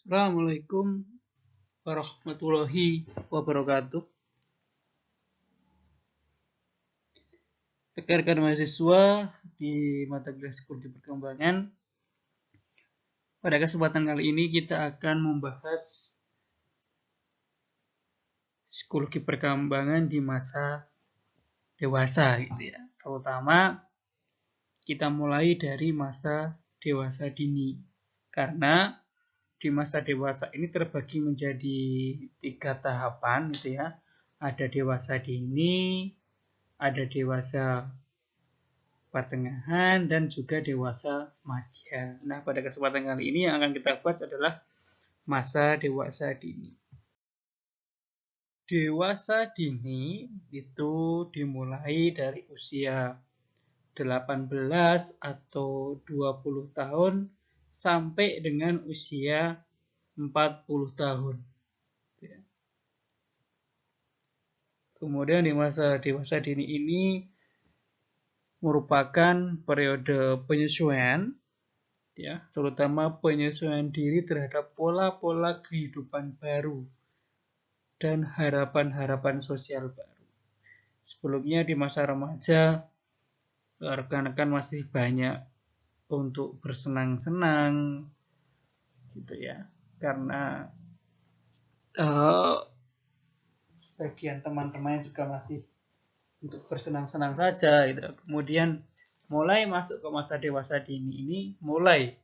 Assalamualaikum warahmatullahi wabarakatuh. Rekan-rekan mahasiswa di mata kuliah Psikologi Perkembangan, pada kesempatan kali ini kita akan membahas psikologi perkembangan di masa dewasa gitu ya. Terutama kita mulai dari masa dewasa dini. Karena di masa dewasa ini terbagi menjadi 3 tahapan gitu ya. Ada dewasa dini, ada dewasa pertengahan, dan juga dewasa madya. Nah, pada kesempatan kali ini yang akan kita bahas adalah masa dewasa dini. Dewasa dini itu dimulai dari usia 18 atau 20 tahun sampai dengan usia 40 tahun. Kemudian di masa dewasa dini ini merupakan periode penyesuaian, ya, terutama penyesuaian diri terhadap pola-pola kehidupan baru dan harapan-harapan sosial baru. Sebelumnya di masa remaja, rekan-rekan masih banyak untuk bersenang-senang, gitu ya, karena sebagian teman-teman juga masih untuk bersenang-senang saja, gitu. Kemudian mulai masuk ke masa dewasa dini ini, mulai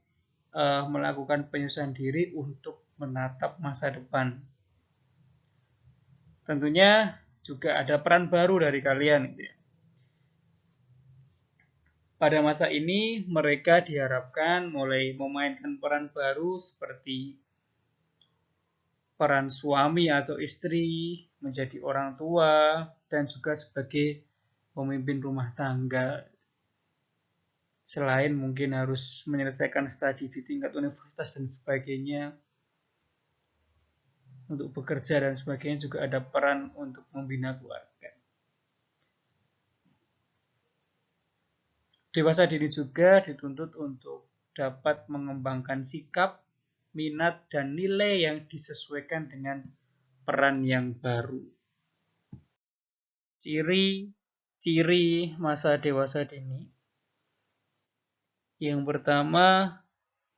melakukan penyesuaian diri untuk menatap masa depan. Tentunya juga ada peran baru dari kalian. Gitu ya. Pada masa ini mereka diharapkan mulai memainkan peran baru seperti peran suami atau istri, menjadi orang tua, dan juga sebagai pemimpin rumah tangga. Selain mungkin harus menyelesaikan studi di tingkat universitas dan sebagainya, untuk bekerja dan sebagainya juga ada peran untuk membina keluarga. Dewasa dini juga dituntut untuk dapat mengembangkan sikap, minat, dan nilai yang disesuaikan dengan peran yang baru. Ciri-ciri masa dewasa dini. Yang pertama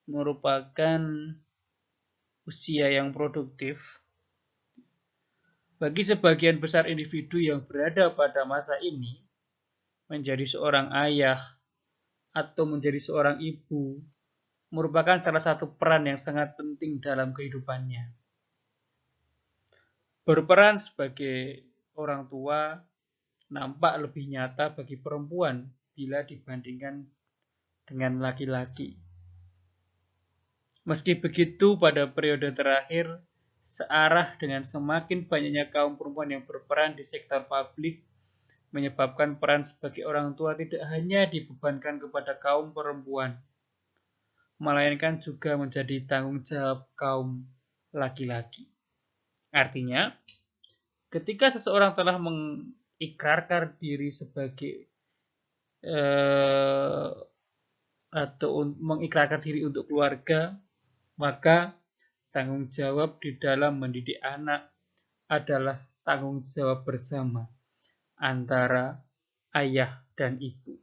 merupakan usia yang produktif. Bagi sebagian besar individu yang berada pada masa ini, menjadi seorang ayah atau menjadi seorang ibu merupakan salah satu peran yang sangat penting dalam kehidupannya. Berperan sebagai orang tua nampak lebih nyata bagi perempuan bila dibandingkan dengan laki-laki. Meski begitu, pada periode terakhir, searah dengan semakin banyaknya kaum perempuan yang berperan di sektor publik, menyebabkan peran sebagai orang tua tidak hanya dibebankan kepada kaum perempuan, melainkan juga menjadi tanggung jawab kaum laki-laki. Artinya, ketika seseorang telah mengikrarkan diri sebagai atau mengikrarkan diri untuk keluarga, maka tanggung jawab di dalam mendidik anak adalah tanggung jawab bersama antara ayah dan ibu.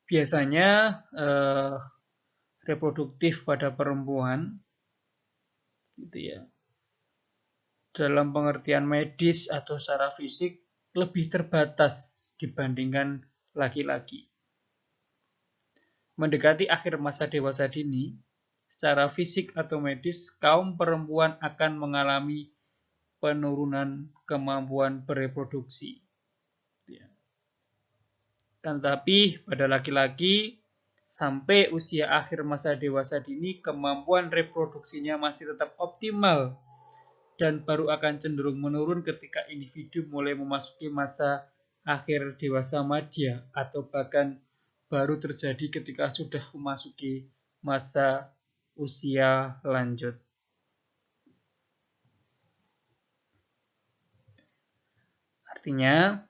Biasanya reproduktif pada perempuan, gitu ya, dalam pengertian medis atau secara fisik lebih terbatas dibandingkan laki-laki. Mendekati akhir masa dewasa dini, secara fisik atau medis, kaum perempuan akan mengalami penurunan kemampuan bereproduksi. Tetapi pada laki-laki, sampai usia akhir masa dewasa dini, kemampuan reproduksinya masih tetap optimal dan baru akan cenderung menurun ketika individu mulai memasuki masa akhir dewasa madya atau bahkan baru terjadi ketika sudah memasuki masa usia lanjut. Artinya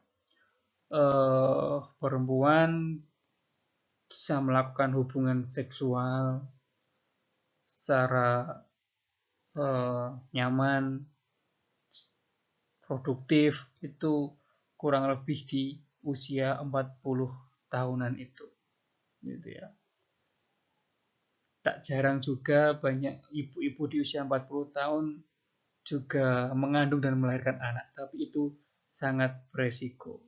perempuan bisa melakukan hubungan seksual secara nyaman, produktif, itu kurang lebih di usia 40 tahunan itu, gitu ya. Tak jarang juga banyak ibu-ibu di usia 40 tahun juga mengandung dan melahirkan anak, tapi itu sangat beresiko.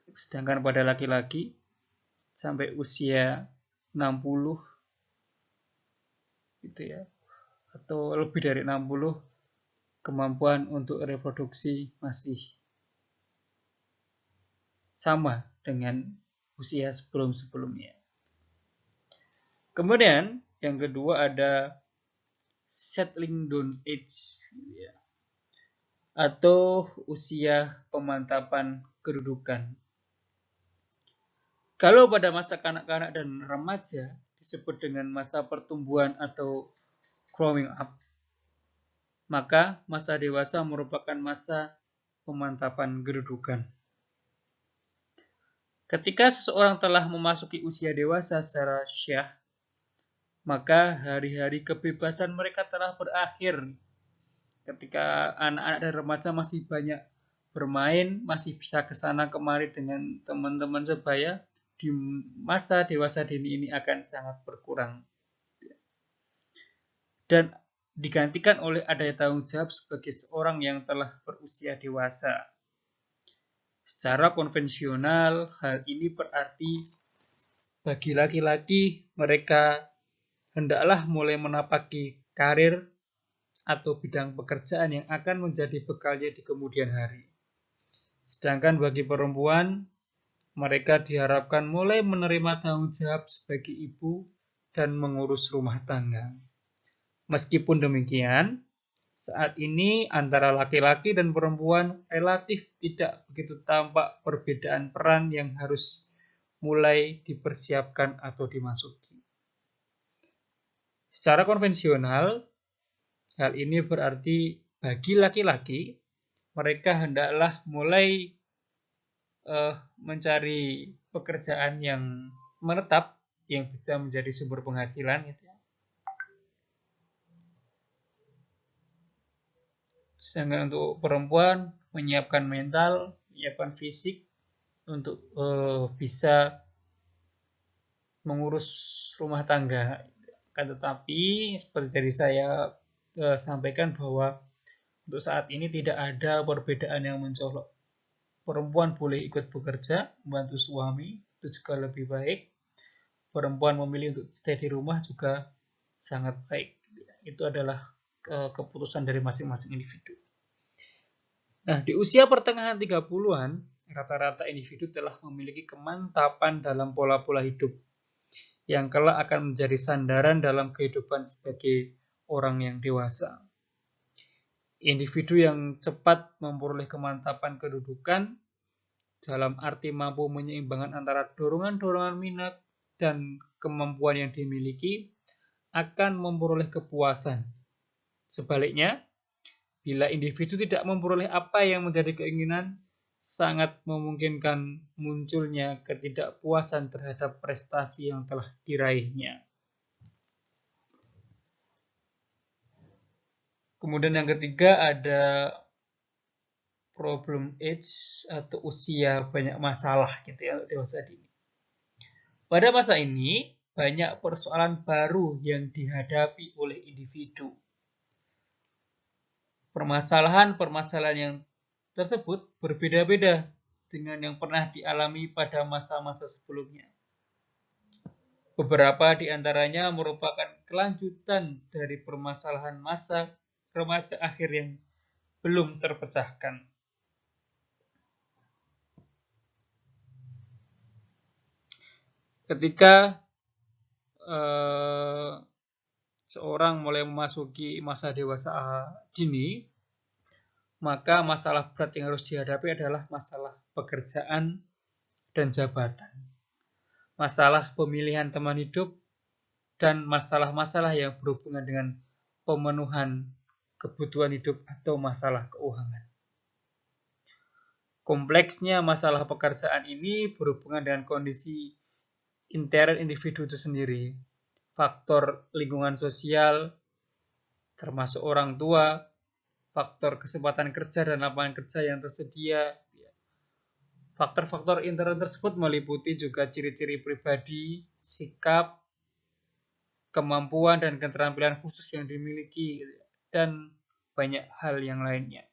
Sedangkan pada laki-laki sampai usia 60 gitu ya, atau lebih dari 60, kemampuan untuk reproduksi masih sama dengan usia sebelum-sebelumnya. Kemudian yang kedua ada settling down age atau usia pemantapan kedudukan. Kalau pada masa kanak-kanak dan remaja disebut dengan masa pertumbuhan atau growing up, maka masa dewasa merupakan masa pemantapan kedudukan. Ketika seseorang telah memasuki usia dewasa secara syah, maka hari-hari kebebasan mereka telah berakhir. Ketika anak-anak dan remaja masih banyak bermain, masih bisa kesana kemari dengan teman-teman sebaya, di masa dewasa dini ini akan sangat berkurang. Dan digantikan oleh adanya tanggung jawab sebagai seorang yang telah berusia dewasa. Secara konvensional, hal ini berarti bagi laki-laki mereka hendaklah mulai menapaki karir atau bidang pekerjaan yang akan menjadi bekalnya di kemudian hari. Sedangkan bagi perempuan, mereka diharapkan mulai menerima tanggung jawab sebagai ibu dan mengurus rumah tangga. Meskipun demikian, saat ini antara laki-laki dan perempuan relatif tidak begitu tampak perbedaan peran yang harus mulai dipersiapkan atau dimasuki. Secara konvensional, hal ini berarti bagi laki-laki, mereka hendaklah mulai mencari pekerjaan yang menetap, yang bisa menjadi sumber penghasilan. Gitu ya. Sedangkan untuk perempuan, menyiapkan mental, menyiapkan fisik, untuk bisa mengurus rumah tangga. Kan tetapi seperti tadi saya sampaikan bahwa untuk saat ini tidak ada perbedaan yang mencolok. Perempuan boleh ikut bekerja, membantu suami, itu juga lebih baik. Perempuan memilih untuk stay di rumah juga sangat baik. Itu adalah keputusan dari masing-masing individu. Nah, di usia pertengahan 30-an, rata-rata individu telah memiliki kemantapan dalam pola-pola hidup yang kelak akan menjadi sandaran dalam kehidupan sebagai orang yang dewasa. Individu yang cepat memperoleh kemantapan kedudukan dalam arti mampu menyeimbangkan antara dorongan-dorongan minat dan kemampuan yang dimiliki akan memperoleh kepuasan. Sebaliknya, bila individu tidak memperoleh apa yang menjadi keinginan, sangat memungkinkan munculnya ketidakpuasan terhadap prestasi yang telah diraihnya. Kemudian yang ketiga ada problem age atau usia banyak masalah gitu ya, dewasa dini. Pada masa ini banyak persoalan baru yang dihadapi oleh individu. Permasalahan-permasalahan yang tersebut berbeda-beda dengan yang pernah dialami pada masa-masa sebelumnya. Beberapa di antaranya merupakan kelanjutan dari permasalahan masa remaja akhir yang belum terpecahkan. Ketika seorang mulai memasuki masa dewasa dini, maka masalah berat yang harus dihadapi adalah masalah pekerjaan dan jabatan, masalah pemilihan teman hidup, dan masalah-masalah yang berhubungan dengan pemenuhan kebutuhan hidup atau masalah keuangan. Kompleksnya masalah pekerjaan ini berhubungan dengan kondisi interior individu itu sendiri, faktor lingkungan sosial, termasuk orang tua, faktor kesempatan kerja dan lapangan kerja yang tersedia. Faktor-faktor internal tersebut meliputi juga ciri-ciri pribadi, sikap, kemampuan dan keterampilan khusus yang dimiliki, dan banyak hal yang lainnya.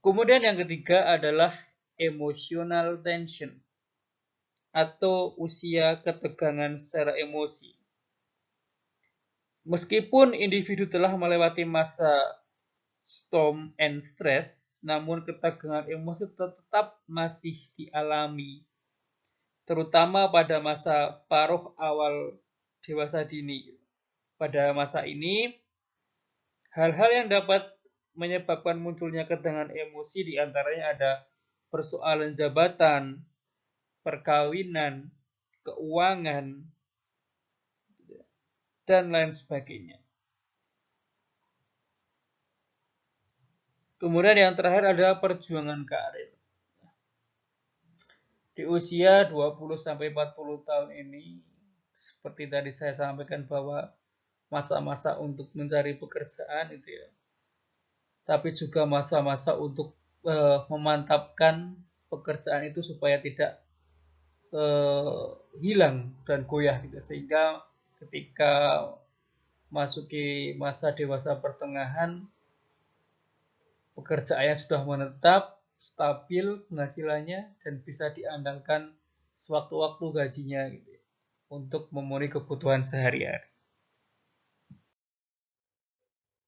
Kemudian yang ketiga adalah emotional tension atau usia ketegangan secara emosi. Meskipun individu telah melewati masa storm and stress, namun ketegangan emosi tetap masih dialami, terutama pada masa paruh awal dewasa dini. Pada masa ini, hal-hal yang dapat menyebabkan munculnya ketegangan emosi diantaranya ada persoalan jabatan, perkawinan, keuangan, dan lain sebagainya. Kemudian yang terakhir adalah perjuangan karir. Di usia 20-40 tahun ini, seperti tadi saya sampaikan bahwa masa-masa untuk mencari pekerjaan itu ya, tapi juga masa-masa untuk memantapkan pekerjaan itu supaya tidak hilang dan goyah gitu, sehingga ketika masuki masa dewasa pertengahan, pekerjaannya sudah menetap, stabil penghasilannya, dan bisa diandalkan sewaktu-waktu gajinya gitu, untuk memenuhi kebutuhan sehari-hari.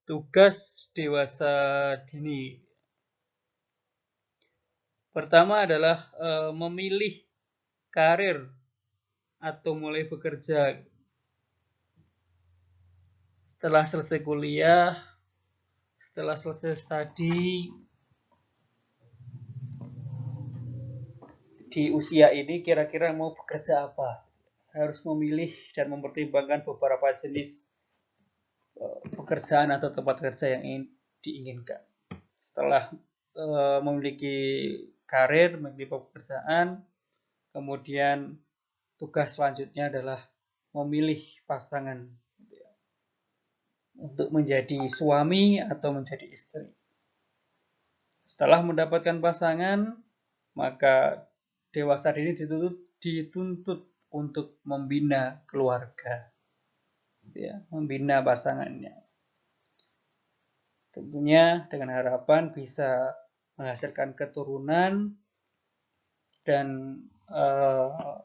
Tugas dewasa dini pertama adalah memilih karir atau mulai bekerja. Setelah selesai kuliah, setelah selesai studi, di usia ini kira-kira mau bekerja apa? Harus memilih dan mempertimbangkan beberapa jenis pekerjaan atau tempat kerja yang diinginkan. Setelah memiliki karir, memiliki pekerjaan, kemudian tugas selanjutnya adalah memilih pasangan untuk menjadi suami atau menjadi istri. Setelah mendapatkan pasangan, maka dewasa dini dituntut untuk membina keluarga, ya, membina pasangannya. Tentunya dengan harapan bisa menghasilkan keturunan, dan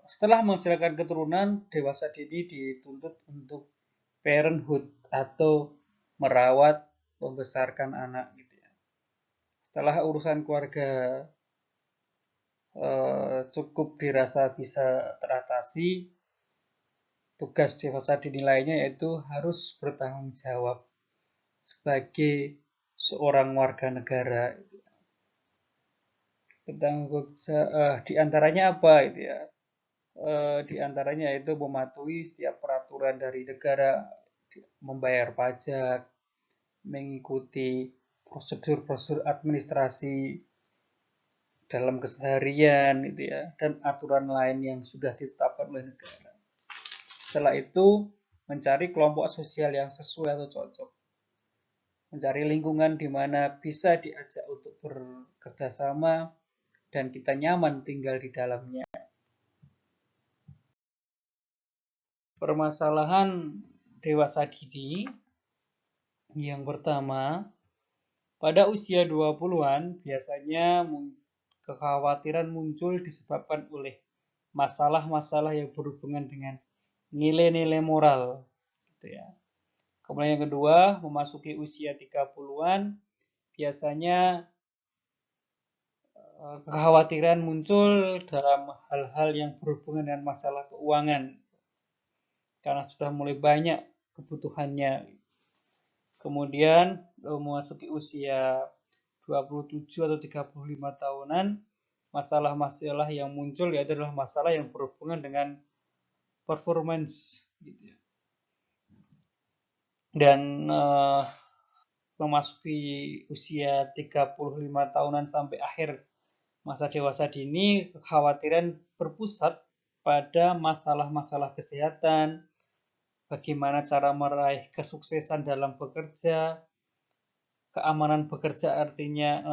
setelah menghasilkan keturunan, dewasa dini dituntut untuk parenthood atau merawat, membesarkan anak gitu ya. Setelah urusan keluarga cukup dirasa bisa teratasi, tugas dewasa dini lainnya yaitu harus bertanggung jawab sebagai seorang warga negara. Di antaranya apa itu ya? Di antaranya yaitu mematuhi setiap peraturan dari negara, membayar pajak, mengikuti prosedur-prosedur administrasi dalam keseharian itu ya, dan aturan lain yang sudah ditetapkan oleh negara. Setelah itu mencari kelompok sosial yang sesuai atau cocok, mencari lingkungan di mana bisa diajak untuk bekerja sama dan kita nyaman tinggal di dalamnya. Permasalahan dewasa dini yang pertama, pada usia 20-an biasanya kekhawatiran muncul disebabkan oleh masalah-masalah yang berhubungan dengan nilai-nilai moral gitu ya. Kemudian yang kedua, memasuki usia 30-an biasanya kekhawatiran muncul dalam hal-hal yang berhubungan dengan masalah keuangan karena sudah mulai banyak kebutuhannya. Kemudian memasuki usia 27 atau 35 tahunan, masalah-masalah yang muncul yaitu adalah masalah yang berhubungan dengan performance gitu ya. Dan memasuki usia 35 tahunan sampai akhir Masa dewasa dini kekhawatiran berpusat pada masalah-masalah kesehatan, bagaimana cara meraih kesuksesan dalam bekerja, keamanan bekerja artinya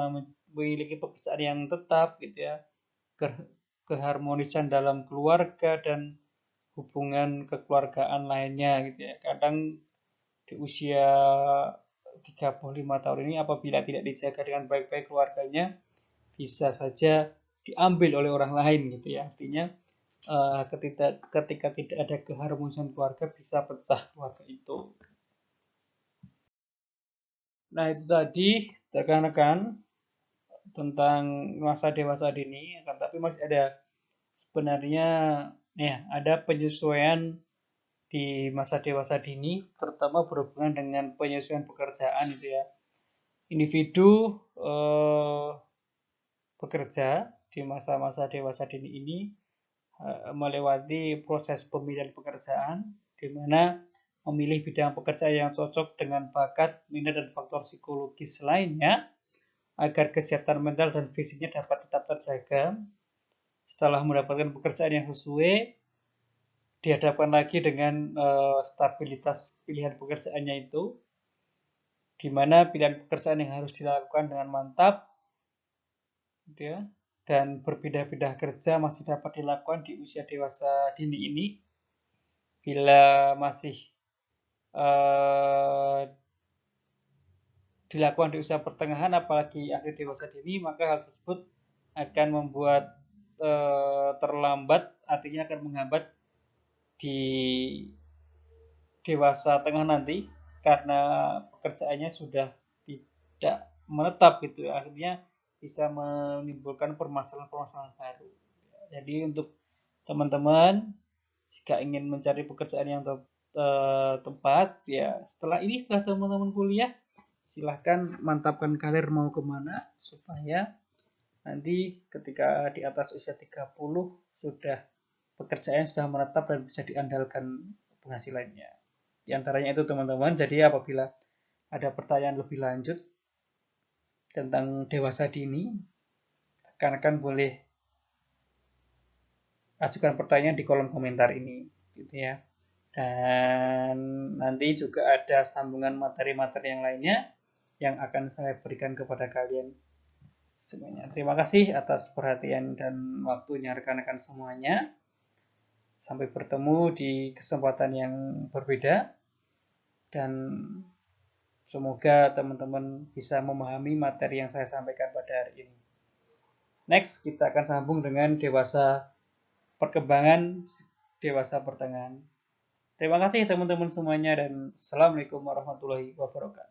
memiliki pekerjaan yang tetap gitu ya, keharmonisan dalam keluarga dan hubungan kekeluargaan lainnya gitu ya. Kadang di usia 35 tahun ini apabila tidak dijaga dengan baik-baik keluarganya bisa saja diambil oleh orang lain gitu ya. Artinya ketika tidak ada keharmonisan keluarga bisa pecah keluarga itu. Nah, itu tadi rekan-rekan tentang masa dewasa dini, tapi masih ada sebenarnya ya ada penyesuaian di masa dewasa dini, terutama berhubungan dengan penyesuaian pekerjaan itu ya. Individu bekerja di masa-masa dewasa dini ini melewati proses pemilihan pekerjaan, di mana memilih bidang pekerjaan yang cocok dengan bakat, minat, dan faktor psikologis lainnya, agar kesehatan mental dan fisiknya dapat tetap terjaga. Setelah mendapatkan pekerjaan yang sesuai, dihadapkan lagi dengan stabilitas pilihan pekerjaannya itu, di mana pilihan pekerjaan yang harus dilakukan dengan mantap, gitu ya, dan berpindah-pindah kerja masih dapat dilakukan di usia dewasa dini ini. Bila masih dilakukan di usia pertengahan, apalagi akhir dewasa dini, maka hal tersebut akan membuat terlambat, artinya akan menghambat di dewasa tengah nanti karena pekerjaannya sudah tidak menetap gitu ya. Akhirnya bisa menimbulkan permasalahan-permasalahan baru. Jadi untuk teman-teman jika ingin mencari pekerjaan yang tepat ya setelah teman-teman kuliah silahkan mantapkan karir mau kemana supaya nanti ketika di atas usia 30 sudah pekerjaan sudah menetap dan bisa diandalkan penghasilannya. Di antaranya itu teman-teman. Jadi apabila ada pertanyaan lebih lanjut tentang dewasa dini, rekan-rekan boleh ajukan pertanyaan di kolom komentar ini, gitu ya. Dan nanti juga ada sambungan materi-materi yang lainnya yang akan saya berikan kepada kalian semuanya. Terima kasih atas perhatian dan waktunya rekan-rekan semuanya. Sampai bertemu di kesempatan yang berbeda dan semoga teman-teman bisa memahami materi yang saya sampaikan pada hari ini. Next, kita akan sambung dengan perkembangan dewasa pertengahan. Terima kasih teman-teman semuanya dan Assalamualaikum warahmatullahi wabarakatuh.